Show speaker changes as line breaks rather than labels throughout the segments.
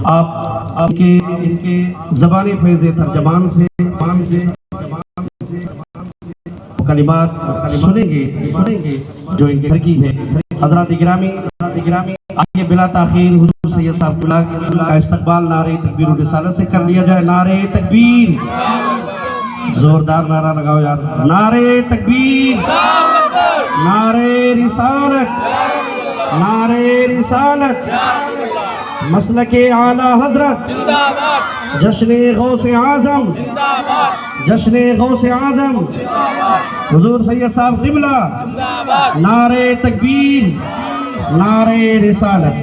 آپ کے زبانی فیض ترجمان سے کلمات سنیں گے جو ان کی ترکی ہے۔ حضرات گرامی آئیے بلا تاخیر حضور سید صاحب کا استقبال نعرہ تکبیر و رسالت سے کر لیا جائے۔ نعرہ تکبیر، زوردار نعرہ لگاؤ یار، نعرہ تکبیر، نعرہ رسالت، مسلک اعلی حضرت، جشن غوث اعظم حضور سید صاحب قبلہ، نعرہ تکبیر، نعرہ رسالت۔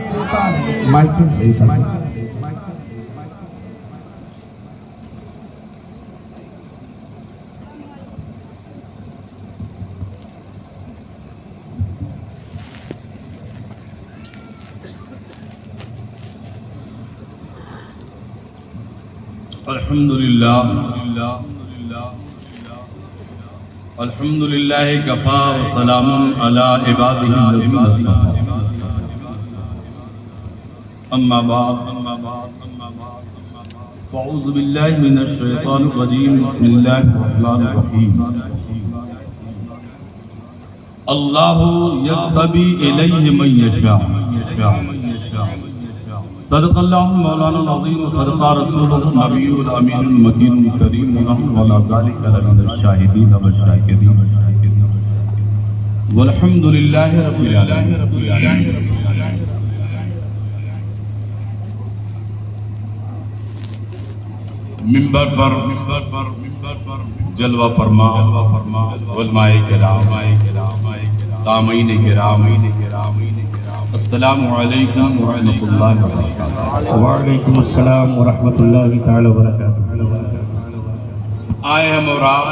مائک پہ صحیح سمجھ۔
الحمدللہ کفا وسلام علی عبادہ الذین اصطفیٰ، اما بعد فاعوذ باللہ من الشیطان الرجیم، بسم اللہ الرحمن الرحیم۔ اللہ یجتبی الیہ من یشاء، صدق اللہ مولانا العظیم و صدق رسولہ النبی الامین المکین الکریم، ونحن علی ذلک لمن الشاہدین والشاکرین، والحمد للہ رب العالمین۔ منبر پر جلوہ فرما علماء کرام، سامعین کرام، السلام علیکم ورحمۃ اللہ وبرکاتہ۔
وعلیکم السلام ورحمۃ اللہ تعالی وبرکاتہ۔
آئے ہم اور آپ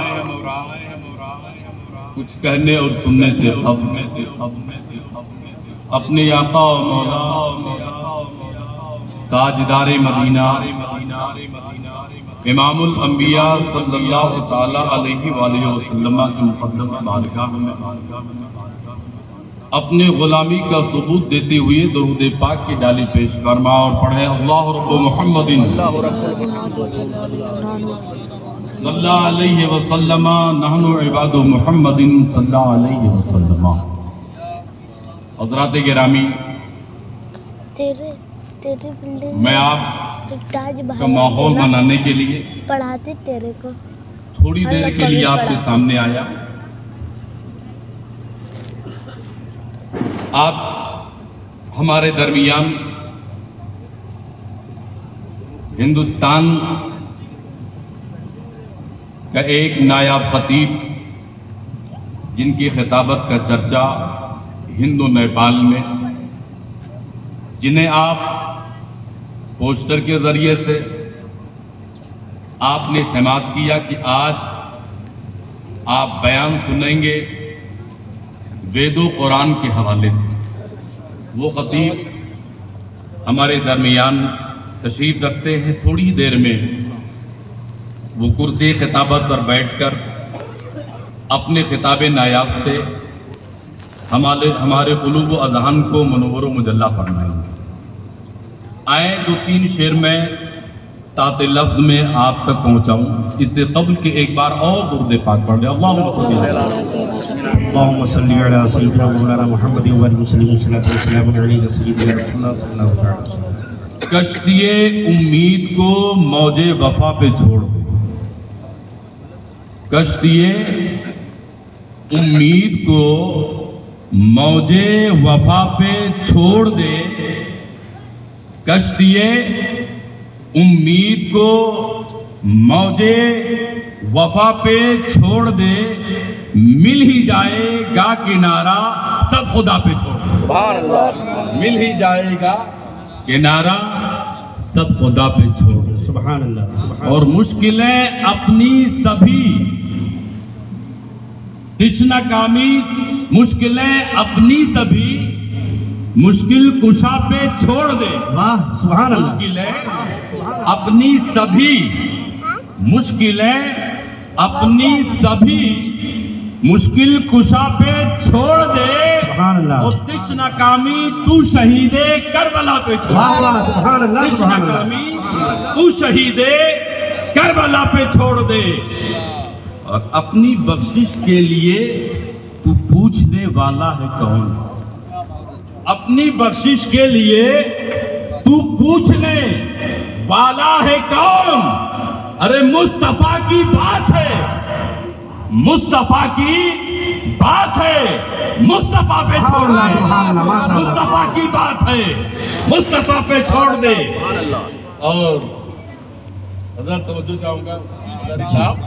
کچھ کہنے اور سننے سے اپنے آقا و مولا تاجدار مدینہ امام الانبیاء صلی اللہ تعالی علیہ وآلہ وسلم کی مقدس بارگاہ میں اپنے غلامی کا ثبوت دیتے ہوئے درود پاک کی ڈالی پیش فرما اور پڑھیں اللہ رب محمد صلی اللہ علیہ وسلم، نحن عباد محمد صلی اللہ علیہ وسلم۔ حضرات گرامی، میں آپ کا ماحول بنانے کے لیے تھوڑی دیر کے لیے آپ کے سامنے آیا۔ آپ ہمارے درمیان ہندوستان کا ایک نایاب خطیب، جن کی خطابت کا چرچا ہند و نیپال میں، جنہیں آپ پوسٹر کے ذریعے سے آپ نے سماعت کیا کہ آج آپ بیان سنیں گے وید و قرآن کے حوالے سے۔ وہ خطیب ہمارے درمیان تشریف رکھتے ہیں۔ تھوڑی دیر میں وہ کرسی خطابت پر بیٹھ کر اپنے خطاب نایاب سے ہمارے قلوب و اذہان کو منور و مجلہ فرمائیں گے۔ آئیں دو تین شعر میں تات لفظ میں آپ تک پہنچاؤں، اس سے قبل کہ ایک بار اور درود پاک پڑھ لیں۔ اللہم صلی
علی سیدنا مولانا محمد وعلیہ وسلم صلاۃ و سلام علیہ سیدنا رسول اللہ صلی اللہ علیہ وسلم۔
کشتی امید کو موج وفا پہ چھوڑ دے، کشتی امید کو موج وفا پہ چھوڑ دے، کشتی امید کو موج وفا پہ چھوڑ دے، مل ہی جائے گا کنارہ سب خدا پہ چھوڑ دے۔ سبحان اللہ۔ مل ہی جائے گا کنارہ سب خدا پہ چھوڑ دے۔
سبحان اللہ۔
اور مشکلیں اپنی سبھی تشنہ کامی، مشکلیں اپنی سبھی مشکل کشا پہ چھوڑ دے۔
واہ سبحان اللہ۔
مشکلیں اپنی سبھی، مشکلیں اپنی سبھی مشکل کشا پہ چھوڑ دے،
سبحان اللہ
اور دش ناکامی تو شہید کربلا پہ چھوڑ
واہ واہ سبحان اللہ
دش
سبحان اللہ
ناکامی تو شہید کربلا پہ چھوڑ دے اور اپنی بخشش کے لیے تو پوچھنے والا ہے کون اپنی بخشش کے لیے تو پوچھنے والا ہے کون ارے مصطفیٰ کی بات ہے مصطفیٰ کی بات ہے مصطفیٰ پہ چھوڑ دے مصطفیٰ کی بات ہے مصطفیٰ پہ چھوڑ دے اور حضرت توجہ چاہوں گا صاحب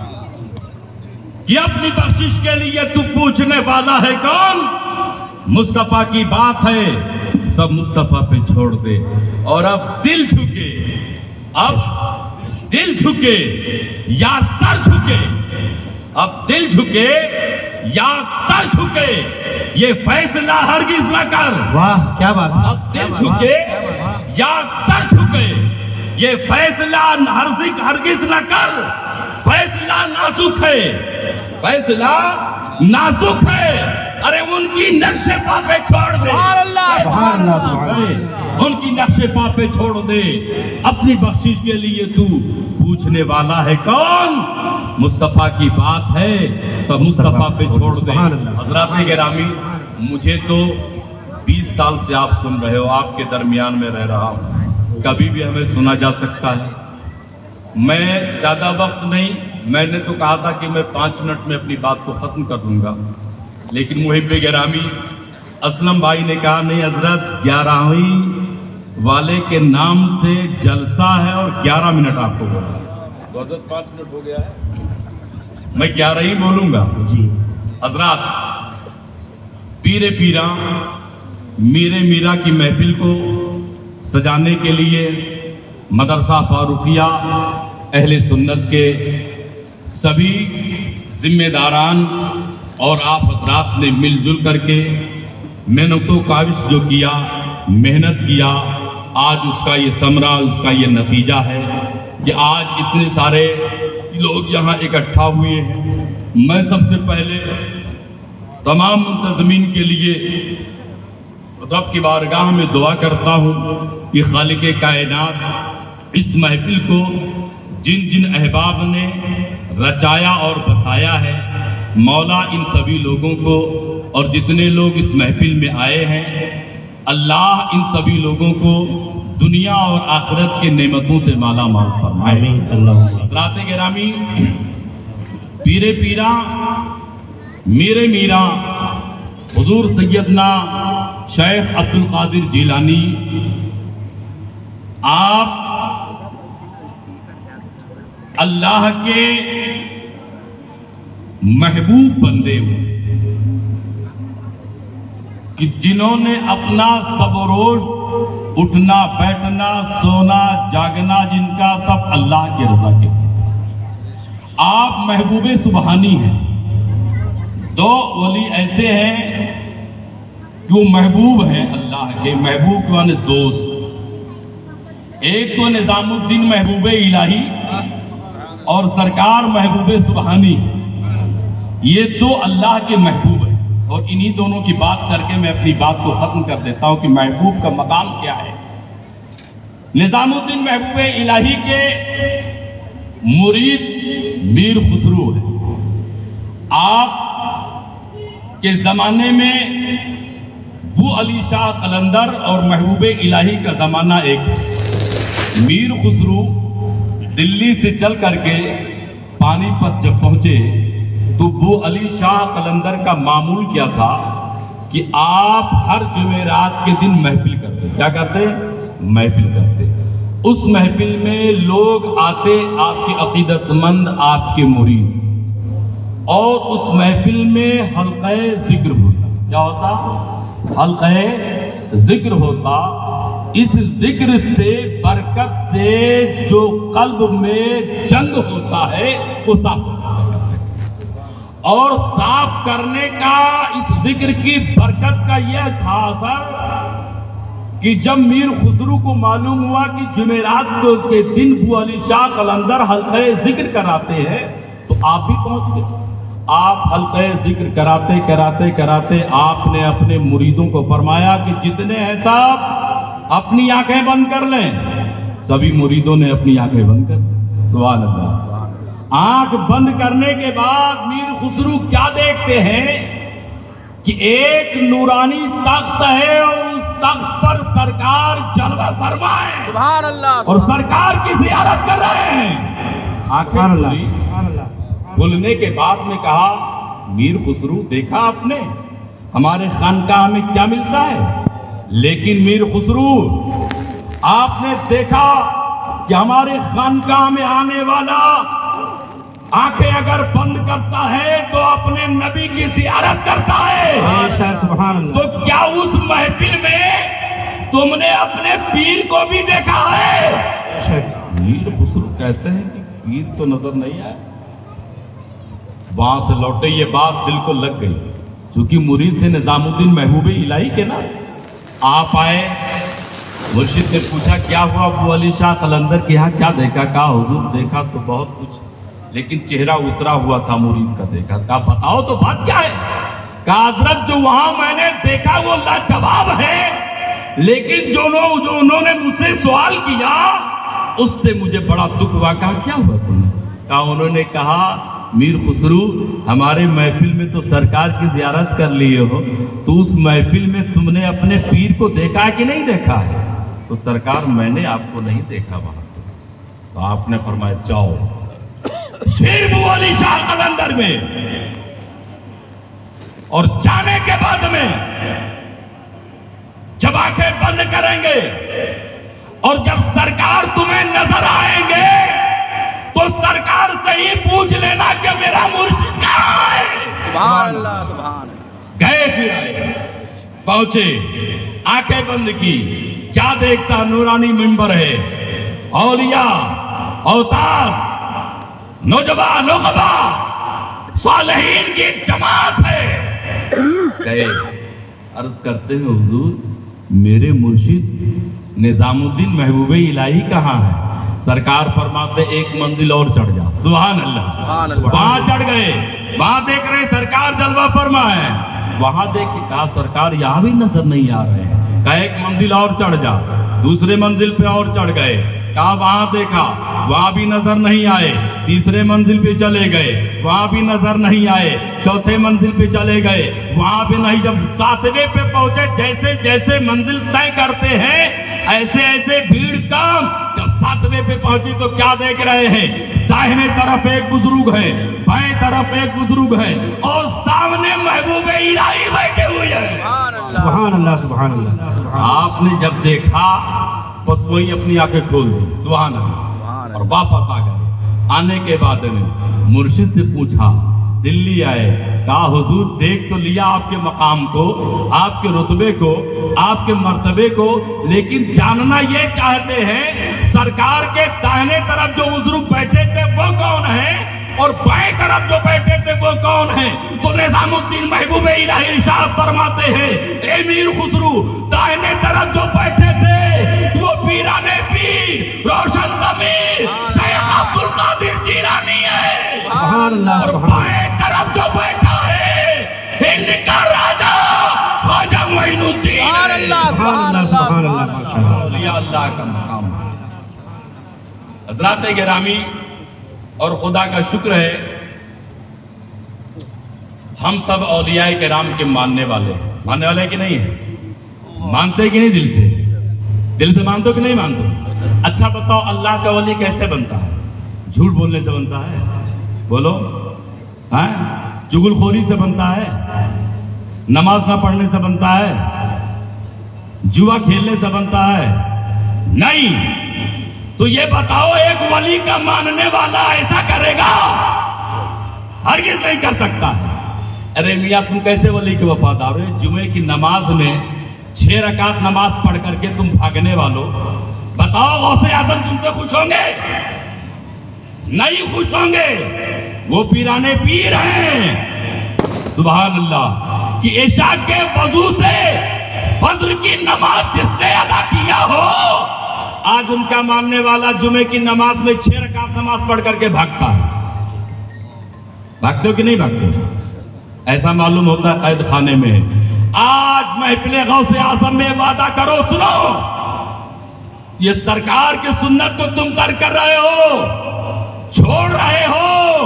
کہ اپنی بخشش کے لیے تو پوچھنے والا ہے کون مصطفیٰ کی بات ہے سب مصطفیٰ پہ چھوڑ دے اور اب دل جھکے اب دل جھکے یا سر جھکے اب دل جھکے یا سر جھکے یہ فیصلہ ہرگز نہ کر
واہ کیا بات
اب دل جھکے یا سر جھکے یہ فیصلہ ہرگز نہ کر فیصلہ نازک ہے فیصلہ نازک ہے ارے ان کی نقش پا پہ چھوڑ دے
سبحان اللہ سبحان اللہ
ان کی نقش پا پہ چھوڑ دے اپنی بخشش کے لیے تو پوچھنے والا ہے کون مصطفیٰ کی بات ہے سب مصطفیٰ پہ چھوڑ دے حضرات گرامی مجھے تو 20 سال سے آپ سن رہے ہو آپ کے درمیان میں رہ رہا ہوں کبھی بھی ہمیں سنا جا سکتا ہے میں زیادہ وقت نہیں میں نے تو کہا تھا کہ میں 5 منٹ میں اپنی بات کو ختم کر دوں گا لیکن محب گرامی اسلم بھائی نے کہا نہیں حضرت 11ویں والے کے نام سے جلسہ ہے اور 11 منٹ آپ کو بولا تو حضرت 5 منٹ ہو گیا ہے میں 11 ہی بولوں گا
جی
حضرات پیر پیرا میرے میرا کی محفل کو سجانے کے لیے مدرسہ فاروقیہ اہل سنت کے سبھی ذمہ داران اور آپ حضرات نے مل جل کر کے محنت و کاوش جو کیا محنت کیا آج اس کا یہ ثمرہ اس کا یہ نتیجہ ہے کہ آج اتنے سارے لوگ یہاں اکٹھا ہوئے ہیں میں سب سے پہلے تمام منتظمین کے لیے رب کی بارگاہ میں دعا کرتا ہوں کہ خالق کائنات اس محفل کو جن جن احباب نے رچایا اور بسایا ہے مولا ان سبھی لوگوں کو اور جتنے لوگ اس محفل میں آئے ہیں اللہ ان سبھی لوگوں کو دنیا اور آخرت کے نعمتوں سے مالا مال فرمائے حضرات گرامی پیر پیرا میرے میرا حضور سیدنا شیخ عبد القادر جیلانی آپ اللہ کے محبوب بندے ہو کہ جنہوں نے اپنا سب و روز اٹھنا بیٹھنا سونا جاگنا جن کا سب اللہ کے رضا کے آپ محبوب سبحانی ہیں دو ولی ایسے ہیں کہ وہ محبوب ہیں اللہ کے محبوب مانے دوست ایک تو نظام الدین محبوب الہی اور سرکار محبوب سبحانی یہ دو اللہ کے محبوب ہیں اور انہی دونوں کی بات کر کے میں اپنی بات کو ختم کر دیتا ہوں کہ محبوب کا مقام کیا ہے نظام الدین محبوب الہی کے مرید میر خسرو ہے آپ کے زمانے میں بو علی شاہ قلندر اور محبوب الہی کا زمانہ ایک میر خسرو دلی سے چل کر کے پانی پت جب پہنچے تو بو علی شاہ قلندر کا معمول کیا تھا کہ آپ ہر جمعرات کے دن محفل کرتے کیا کرتے محفل کرتے اس محفل میں لوگ آتے آپ کے عقیدت مند آپ کے مرید اور اس محفل میں حلقہ ذکر ہوتا کیا ہوتا حلقہ ذکر ہوتا اس ذکر سے برکت سے جو قلب میں جنگ ہوتا ہے وہ صاف ہوتا ہے اور صاف کرنے کا اس ذکر کی برکت کا یہ تھا اثر کہ جب میر خسرو کو معلوم ہوا کہ جمعرات کے دن بو علی شاہ قلندر حلقہ ذکر کراتے ہیں تو آپ بھی پہنچ گئے آپ حلقہ ذکر کراتے کراتے کراتے آپ نے اپنے مریدوں کو فرمایا کہ جتنے ہیں صاحب اپنی آنکھیں بند کر لیں. سبھی مریدوں نے اپنی آنکھیں بند کر. سبحان اللہ. آنکھ بند کرنے کے بعد میر خسرو کیا دیکھتے ہیں کہ ایک نورانی تخت ہے اور اس تخت پر سرکار جلوہ فرما ہے.
سبحان اللہ.
اور سرکار کی زیارت کر رہے ہیں. آنکھیں کھلی. کھلنے کے بعد میں کہا میر خسرو دیکھا آپ نے ہمارے خانقاہ میں کیا ملتا ہے؟ لیکن میر خسرو آپ نے دیکھا کہ ہمارے خانقاہ میں آنے والا آنکھیں اگر بند کرتا ہے تو اپنے نبی کی زیارت کرتا ہے.
سبحان اللہ.
تو کیا اس محفل میں تم نے اپنے پیر کو بھی دیکھا ہے؟ میر خسرو کہتے ہیں کہ پیر تو نظر نہیں آیا. وہاں سے لوٹے یہ بات دل کو لگ گئی. چونکہ مرید تھے نظام الدین محبوب الہی کے نا. آپ آئے, مرشد نے پوچھا کیا ہوا ابو علی شاہ قلندر کے یہاں کیا دیکھا؟ کہا حضور دیکھا تو بہت کچھ, لیکن چہرہ اترا ہوا تھا مرید کا دیکھا. کہا بتاؤ تو بات کیا ہے؟ کہا حضرت جو وہاں میں نے دیکھا وہ لاجواب ہے, لیکن جو انہوں نے مجھ سے سوال کیا اس سے مجھے بڑا دکھ ہوا. کہا کیا ہوا تم نے؟ کہا انہوں نے کہا میر خسرو ہمارے محفل میں تو سرکار کی زیارت کر لیے ہو, تو اس محفل میں تم نے اپنے پیر کو دیکھا ہے کہ نہیں دیکھا ہے؟ تو سرکار میں نے آپ کو نہیں دیکھا وہاں. تو آپ نے فرمایا جاؤ پھر ابو علی شاہ قلندر میں, اور جانے کے بعد میں جب آنکھیں بند کریں گے اور جب سرکار تمہیں نظر آئیں گے تو سرکار سے ہی پوچھ لینا کہ میرا مرشد کہاں ہے.
سبحان اللہ. سبحان اللہ.
گئے پھر آئے, پہنچے, آنکھیں بند کی. کیا دیکھتا؟ نورانی منبر ہے, اولیاء, اوتاد, نوجوان, نخبا, صالحین کی جماعت ہے. گئے, عرض کرتے ہیں حضور میرے مرشد نظام الدین محبوب الہی کہاں ہے؟ سرکار فرماتے ایک منزل اور چڑھ جا. سبحان اللہ. وہاں چڑھ گئے, وہاں دیکھ رہے سرکار جلوہ فرما ہے. وہاں دیکھے, کہا سرکار یہاں بھی نظر نہیں آ رہے ہیں. کہا ایک منزل اور چڑھ جا. دوسرے منزل پہ اور چڑھ گئے. کہا وہاں دیکھا, وہاں بھی نظر نہیں آئے. تیسرے منزل پہ چلے گئے, وہاں بھی نظر نہیں آئے. چوتھے منزل پہ چلے گئے, وہاں بھی نہیں. جب ساتویں پہ پہنچے, جیسے جیسے منزل طے کرتے ہیں ایسے ایسے بھیڑ کام. جب ساتویں پہ پہنچی تو کیا دیکھ رہے ہیں؟ داہنے طرف ایک بزرگ ہے, بائیں طرف ایک بزرگ ہے, اور سامنے محبوب الہی بیٹھے ہوئے ہیں.
سبحان اللہ. سبحان اللہ.
آپ نے جب دیکھا بس وہی اپنی آنکھیں کھول دی. سبحان اللہ. اور واپس آ گئے. آنے کے بعد میں مرشد سے پوچھا, دلی آئے, کہا حضور دیکھ تو لیا آپ کے مقام کو, آپ کے رتبے کو, آپ کے مرتبے کو, لیکن جاننا یہ چاہتے ہیں سرکار کے دائیں طرف جو بزرگ بیٹھے تھے وہ کون ہیں اور بائیں طرف جو بیٹھے تھے وہ کون ہیں؟ تو نظام الدین محبوب الہی ارشاد فرماتے ہیں اے میر خسرو دائیں طرف جو بیٹھے تھے وہ پیرانے پیر روشن ضمیر شیخ عبد القادر جیلانی ہے.
سبحان اللہ.
اور بائیں طرف جو بیٹھا ہے ہند کا راجا خواجہ معین الدین.
سبحان اللہ.
سبحان اللہ. سبحان اللہ. ماشاء اللہ.
اولیاء اللہ کا مقام. حضرات گرامی, اور خدا کا شکر ہے ہم سب اولیاء کرام کے ماننے والے کہ نہیں ہیں؟ مانتے کہ نہیں دل سے؟ دل سے مانتے کہ نہیں مانتے؟ اچھا بتاؤ اللہ کا ولی کیسے بنتا ہے؟ جھوٹ بولنے سے بنتا ہے؟ بولو. ہاں, چغل خوری سے بنتا ہے؟ نماز نہ پڑھنے سے بنتا ہے؟ جوا کھیلنے سے بنتا ہے؟ نہیں. تو یہ بتاؤ ایک ولی کا ماننے والا ایسا کرے گا؟ ہرگز نہیں کر سکتا. ارے میاں تم کیسے ولی کے وفادار ہو؟ جمعے کی نماز میں 6 رکعت نماز پڑھ کر کے تم بھاگنے والوں, بتاؤ غوث اعظم تم سے خوش ہوں گے؟ نہیں خوش ہوں گے. وہ پیرانے پیر ہیں. سبحان اللہ. کہ عشاء کے وضو سے فجر کی نماز جس نے ادا کیا ہو, آج ان کا ماننے والا جمعے کی نماز میں 6 رکعت نماز پڑھ کر کے بھاگتا ہے. بھاگتے ہو کہ نہیں بھاگتے ہو؟ ایسا معلوم ہوتا ہے قید خانے میں ہے۔ آج محفل غوث اعظم میں وعدہ کرو، سنو، یہ سرکار کی سنت کو تم ترک کر رہے ہو، چھوڑ رہے ہو،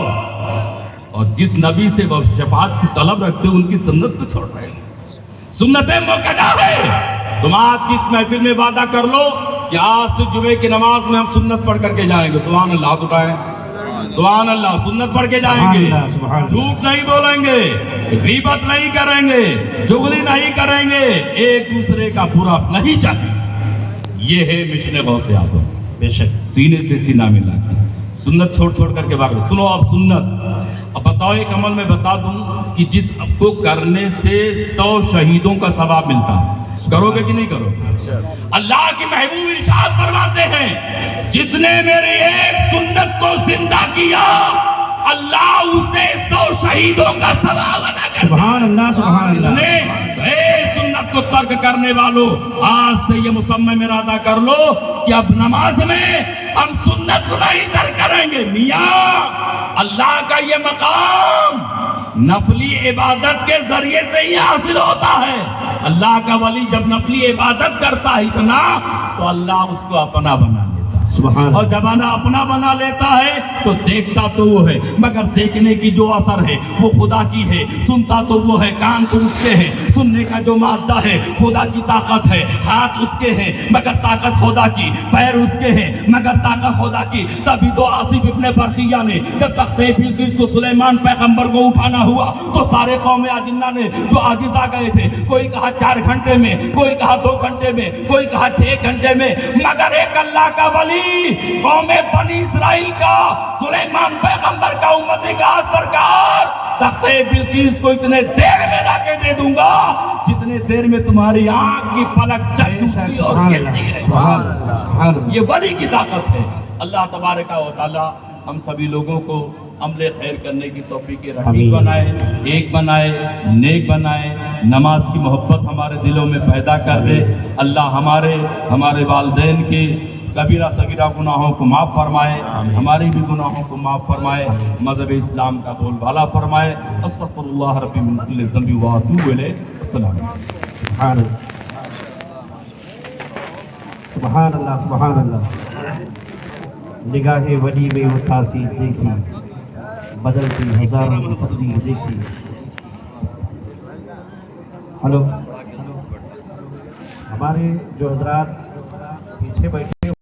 اور جس نبی سے وہ شفاعت کی طلب رکھتے ہو ان کی سنت کو چھوڑ رہے ہو۔ سنت موقدہ ہے۔ تم آج کی اس محفل میں وعدہ کر لو کہ آج سے جمعے کی نماز میں ہم سنت پڑھ کر کے جائیں گے۔ سبحان اللہ، ہاتھ اٹھائیں، سبحان اللہ، سنت پڑھ کے جائیں گے، جھوٹ نہیں بولیں گے، غیبت نہیں کریں گے، چغلی نہیں کریں گے، ایک دوسرے کا برا نہیں چاہیں گے۔ یہ ہے مشن غوث اعظم،
بے شک
سینے سے سینہ ملا کے سنت چھوڑ چھوڑ کر کے بھاگ رہے۔ سنو اب سنت، اب بتاؤ ایک عمل میں بتا دوں کہ جس کو کرنے سے 100 شہیدوں کا ثواب ملتا ہے، کرو گے کہ نہیں کرو گے؟ اللہ کے محبوب ارشاد فرماتے ہیں جس نے میری ایک سنت کو زندہ کیا اللہ اسے 100 شہیدوں کا ثواب ادا کرتا ہے۔
سبحان اللہ، سبحان اللہ۔
سنت کو ترک کرنے والوں آج سے یہ مصمم ارادہ کر لو کہ اب نماز میں ہم سنت کو نہیں ترک کریں گے۔ میاں اللہ کا یہ مقام نفلی عبادت کے ذریعے سے ہی حاصل ہوتا ہے۔ اللہ کا ولی جب نفلی عبادت کرتا ہے اتنا تو اللہ اس کو اپنا بنا لیتا ہے،
سبحان
اور جب اپنا بنا لیتا ہے تو دیکھتا تو وہ ہے مگر دیکھنے کی جو اثر ہے وہ خدا کی ہے، سنتا تو وہ ہے، کان تو اس کے ہیں، سننے کا جو مادہ ہے خدا کی طاقت ہے، ہاتھ اس کے ہیں مگر طاقت خدا کی، پیر اس کے ہیں مگر طاقت خدا کی۔ تبھی تو آصف ابن برقیہ نے جب تخت بلقیس کو سلیمان پیغمبر کو اٹھانا ہوا تو سارے قوم اجنہ نے جو عاجز آ گئے تھے، کوئی کہا 4 گھنٹے میں، کوئی کہا 2 گھنٹے میں، کوئی کہا 6 گھنٹے میں، مگر ایک اللہ کا ولی قوم بنی اسرائیل کا سلیمان پیغمبر کا امتی کا سرکار تخت بلقیس کو اتنے دیر میں لا کے دے دوں گا جتنے دیر میں تمہاری آنکھ کی پلک چلتی اور گرتی ہے۔ یہ ولی کی طاقت ہے۔ اللہ تبارک و تعالی ہم سبھی لوگوں کو عمل خیر کرنے کی توفیق رفیق بنائے، ایک بنائے، نیک بنائے، نماز کی محبت ہمارے دلوں میں پیدا کر دے۔ اللہ ہمارے والدین کے کبیرہ صغیرہ گناہوں کو معاف فرمائے، ہماری بھی گناہوں کو معاف فرمائے، مذہب اسلام کا بول بالا فرمائے۔ استغفر اللہ ربی من کل ذنب واتوب الیہ۔ السلام علیکم۔
سبحان اللہ، سبحان اللہ۔ نگاہ ولی میں وہ تاثیر دیکھی، بدلتی ہزاروں کی تقدیر دیکھی۔ ہلو، ہمارے جو حضرات پیچھے بیٹھے